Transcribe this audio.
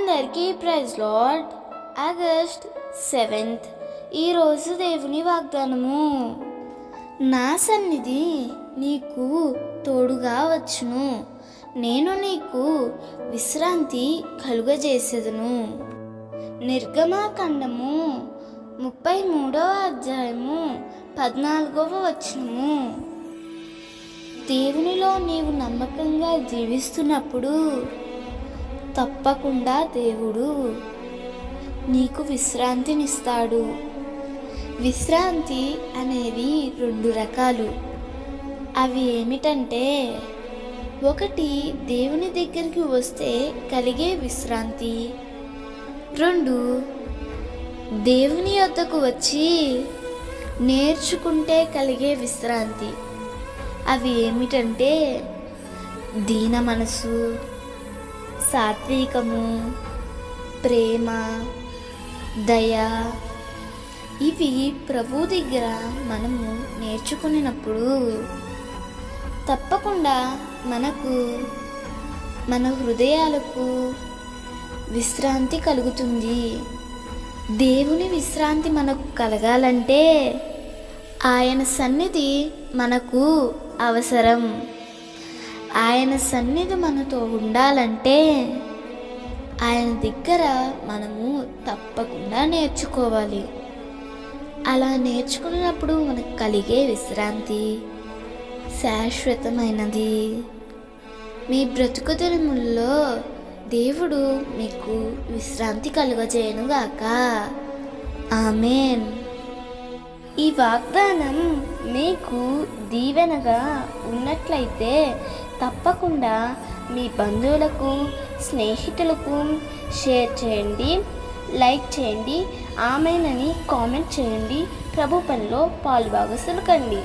అందరికీ praise lord. August 7th ఈరోజు దేవుని వాగ్దానము. నా సన్నిధి నీకు తోడుగా వచ్చును, నేను నీకు విశ్రాంతి కలుగజేసేదను. నిర్గమాకాండము 33వ అధ్యాయము 14వ వచనము. దేవునిలో నీవు నమ్మకంగా జీవిస్తున్నప్పుడు తప్పకుండా దేవుడు నీకు విశ్రాంతినిస్తాడు. విశ్రాంతి అనేవి 2 రకాలు. అవి ఏమిటంటే, ఒకటి దేవుని దగ్గరికి వస్తే కలిగే విశ్రాంతి, 2 దేవుని యొద్దకు వచ్చి నేర్చుకుంటే కలిగే విశ్రాంతి. అవి ఏమిటంటే దీన మనసు, సాత్వికము, ప్రేమ, దయ. ఇవి ప్రభు దగ్గర మనము నేర్చుకున్నప్పుడు తప్పకుండా మన హృదయాలకు విశ్రాంతి కలుగుతుంది. దేవుని విశ్రాంతి మనకు కలగాలంటే ఆయన సన్నిధి మనకు అవసరం. ఆయన సన్నిధి మనతో ఉండాలంటే ఆయన దగ్గర మనము తప్పకుండా నేర్చుకోవాలి. అలా నేర్చుకున్నప్పుడు మనకు కలిగే విశ్రాంతి శాశ్వతమైనది. మీ బ్రతుకు దినముల్లో దేవుడు మీకు విశ్రాంతి కలుగజేయునుగాక. ఆమేన్. ఈ వాగ్దానం మీకు దీవెనగా ఉన్నట్లయితే తప్పకుండా మీ బంధువులకు, స్నేహితులకు షేర్ చేయండి, లైక్ చేయండి, ఆమేన్ అని కామెంట్ చేయండి. ప్రభు పనిలో పాలుభాగస్తులు కండి.